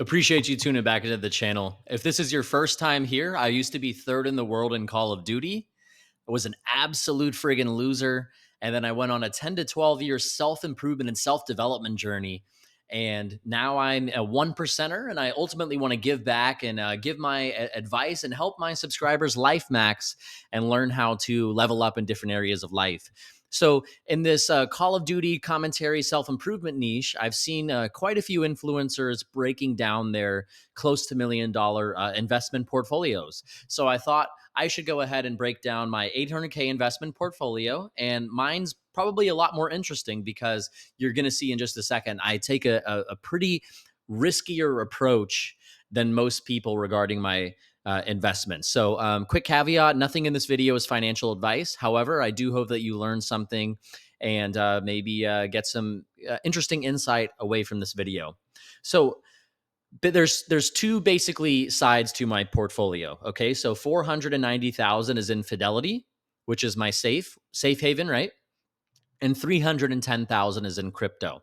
Appreciate you tuning back into the channel. If this is your first time here, I used to be third in the world in Call of Duty. I was an absolute friggin' loser. And then I went on a 10 to 12 year self improvement and self development journey. And now I'm a one percenter, and I ultimately want to give back and give my advice and help my subscribers life max and learn how to level up in different areas of life. So, in this Call of Duty commentary self improvement niche, I've seen quite a few influencers breaking down their close to $1 million investment portfolios. So, I thought I should go ahead and break down my 800K investment portfolio. And mine's probably a lot more interesting because you're going to see in just a second, I take a pretty riskier approach than most people regarding my investments. So, quick caveat, nothing in this video is financial advice. However, I do hope that you learn something and maybe get some interesting insight away from this video. So, but there's two basically sides to my portfolio. Okay, so 490,000 is in Fidelity, which is my safe haven, right? And 310,000 is in crypto.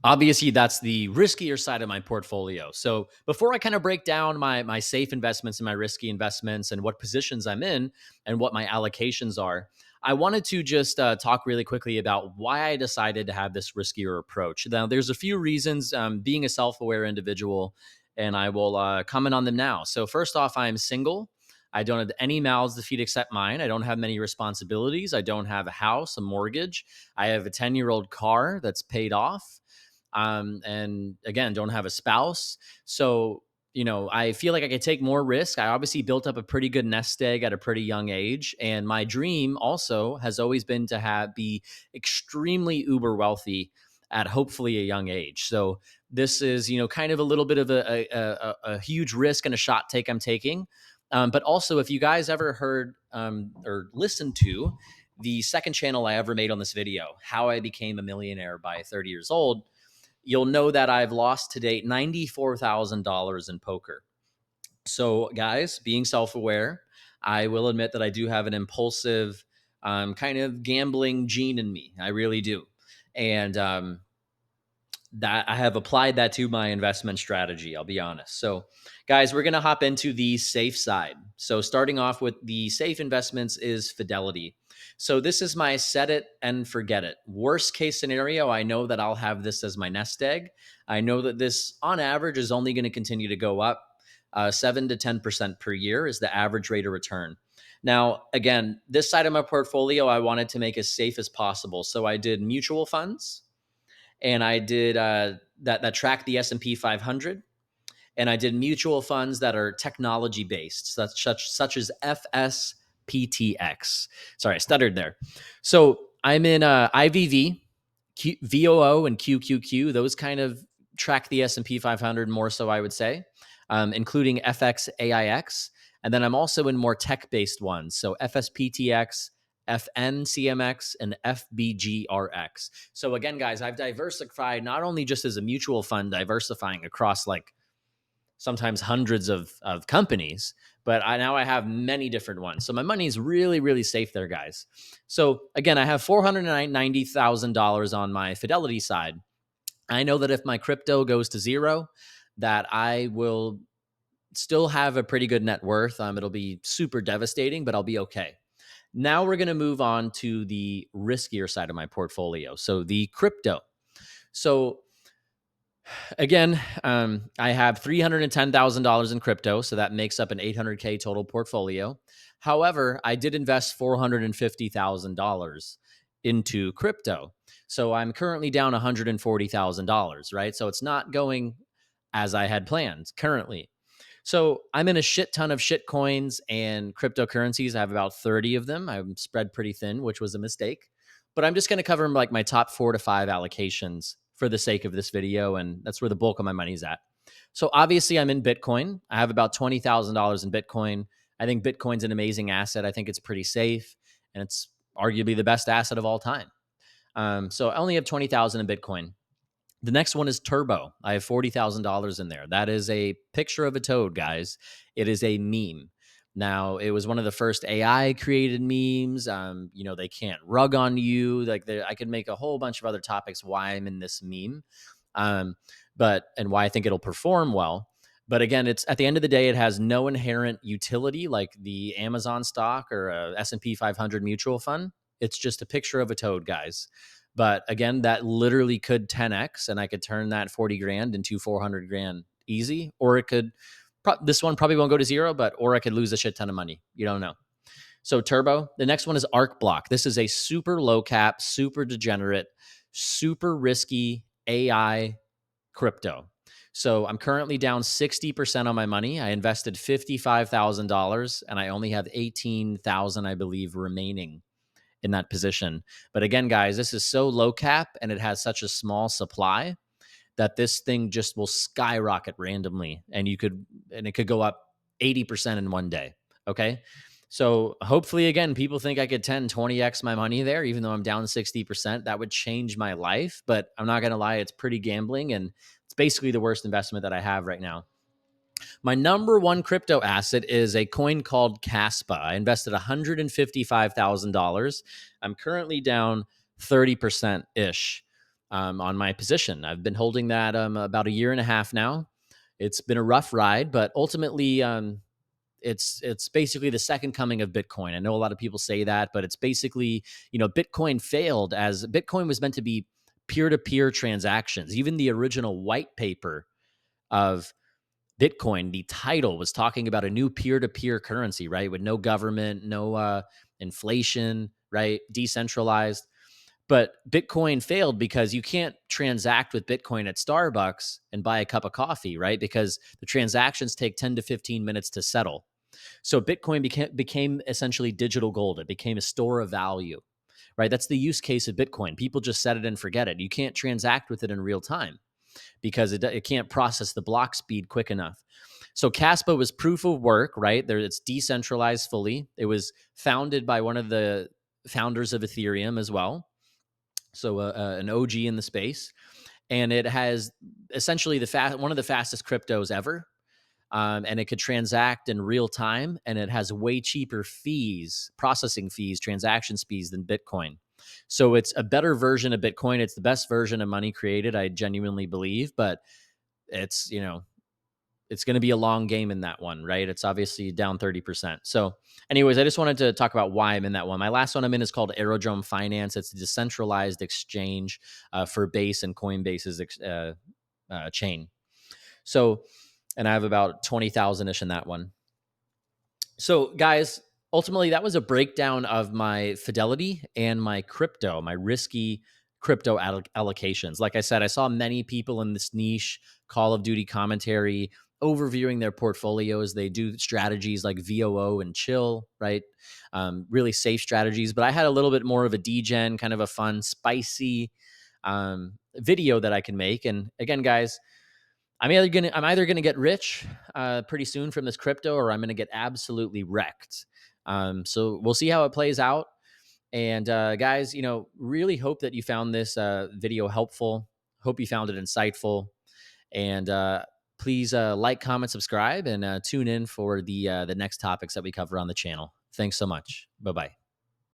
Obviously, that's the riskier side of my portfolio. So before I kind of break down my safe investments and my risky investments and what positions I'm in and what my allocations are, I wanted to just talk really quickly about why I decided to have this riskier approach. Now, there's a few reasons. Being a self-aware individual, and I will comment on them now. So first off, I'm single. I don't have any mouths to feed except mine. I don't have many responsibilities. I don't have a house, a mortgage. I have a 10-year-old car that's paid off, and again, don't have a spouse. So, I feel like I could take more risk. I obviously built up a pretty good nest egg at a pretty young age. And my dream also has always been to be extremely uber wealthy at hopefully a young age. So this is, kind of a little bit of a huge risk and a shot take I'm taking. But also, if you guys ever heard or listened to the second channel I ever made on this video, How I Became a Millionaire by 30 Years Old, you'll know that I've lost to date $94,000 in poker. So, guys, being self aware, I will admit that I do have an impulsive kind of gambling gene in me. I really do. And that I have applied that to my investment strategy, I'll be honest. So, guys, we're going to hop into the safe side. So, starting off with the safe investments is Fidelity. So, this is my set it and forget it. Worst case scenario, I know that I'll have this as my nest egg. I know that this, on average, is only going to continue to go up. 7 to 10% per year is the average rate of return. Now, again, this side of my portfolio, I wanted to make as safe as possible. So, I did mutual funds, and I did that track the S&P 500, and I did mutual funds that are technology based, such as FSPTX. Sorry, I stuttered there. So I'm in IVV, VOO, and QQQ. Those kind of track the S&P 500 more so, I would say, including FXAIX. And then I'm also in more tech based ones. So FSPTX, FNCMX, and FBGRX. So again, guys, I've diversified not only just as a mutual fund, diversifying across like sometimes hundreds of companies, but now I have many different ones. So my money is really, really safe there, guys. So again, I have $490,000 on my Fidelity side. I know that if my crypto goes to zero, that I will still have a pretty good net worth. It'll be super devastating, but I'll be okay. Now we're going to move on to the riskier side of my portfolio. So the crypto. So again, I have $310,000 in crypto. So that makes up an 800K total portfolio. However, I did invest $450,000 into crypto. So I'm currently down $140,000, right? So it's not going as I had planned currently. So I'm in a shit ton of shit coins and cryptocurrencies. I have about 30 of them. I'm spread pretty thin, which was a mistake. But I'm just going to cover like my top 4 to 5 allocations for the sake of this video. And that's where the bulk of my money's at. So obviously I'm in Bitcoin. I have about $20,000 in Bitcoin. I think Bitcoin's an amazing asset. I think it's pretty safe, and it's arguably the best asset of all time. So I only have 20,000 in Bitcoin. The next one is Turbo. I have $40,000 in there. That is a picture of a toad, guys. It is a meme. Now, it was one of the first AI created memes. They can't rug on you. I could make a whole bunch of other topics why I'm in this meme. Um, and why I think it'll perform well. But again, it's at the end of the day, it has no inherent utility like the Amazon stock or a S&P 500 mutual fund. It's just a picture of a toad, guys. But again, that literally could 10x, and I could turn that 40 grand into 400 grand easy, or it could. This one probably won't go to zero, but or I could lose a shit ton of money. You don't know. So Turbo, the next one is Arc Block. This is a super low cap, super degenerate, super risky AI crypto. So I'm currently down 60% on my money. I invested $55,000 and I only have 18,000, I believe, remaining in that position. But again, guys, this is so low cap and it has such a small supply that this thing just will skyrocket randomly and it could go up 80% in one day. Okay. So hopefully, again, people think I could 10, 20x my money there, even though I'm down 60%. That would change my life. But I'm not going to lie, it's pretty gambling. And it's basically the worst investment that I have right now. My number one crypto asset is a coin called Caspa. I invested $155,000. I'm currently down 30% ish on my position. I've been holding that about a year and a half now. It's been a rough ride, but ultimately, it's basically the second coming of Bitcoin. I know a lot of people say that, but it's basically, Bitcoin failed as Bitcoin was meant to be peer-to-peer transactions. Even the original white paper of Bitcoin, the title was talking about a new peer-to-peer currency, right? With no government, no inflation, right? Decentralized. But Bitcoin failed because you can't transact with Bitcoin at Starbucks and buy a cup of coffee, right? Because the transactions take 10 to 15 minutes to settle. So Bitcoin became essentially digital gold. It became a store of value, right? That's the use case of Bitcoin. People just set it and forget it. You can't transact with it in real time because it can't process the block speed quick enough. So Caspa was proof of work, right? It's decentralized fully. It was founded by one of the founders of Ethereum as well. So an OG in the space. And it has essentially one of the fastest cryptos ever. And it could transact in real time, and it has way cheaper fees, processing fees, transactions fees than Bitcoin. So it's a better version of Bitcoin. It's the best version of money created, I genuinely believe, but it's, it's going to be a long game in that one, right? It's obviously down 30%. So anyways, I just wanted to talk about why I'm in that one. My last one I'm in is called Aerodrome Finance. It's a decentralized exchange for Base and Coinbase's chain. So, and I have about 20,000-ish in that one. So, guys, ultimately, that was a breakdown of my Fidelity and my crypto, my risky crypto allocations. Like I said, I saw many people in this niche Call of Duty commentary overviewing their portfolios. They do strategies like VOO and chill, right? Really safe strategies. But I had a little bit more of a degen, kind of a fun, spicy video that I can make. And again, guys, I'm either gonna get rich pretty soon from this crypto, or I'm gonna get absolutely wrecked. So we'll see how it plays out. And guys, really hope that you found this video helpful. Hope you found it insightful. And please like, comment, subscribe, and tune in for the next topics that we cover on the channel. Thanks so much. Bye bye.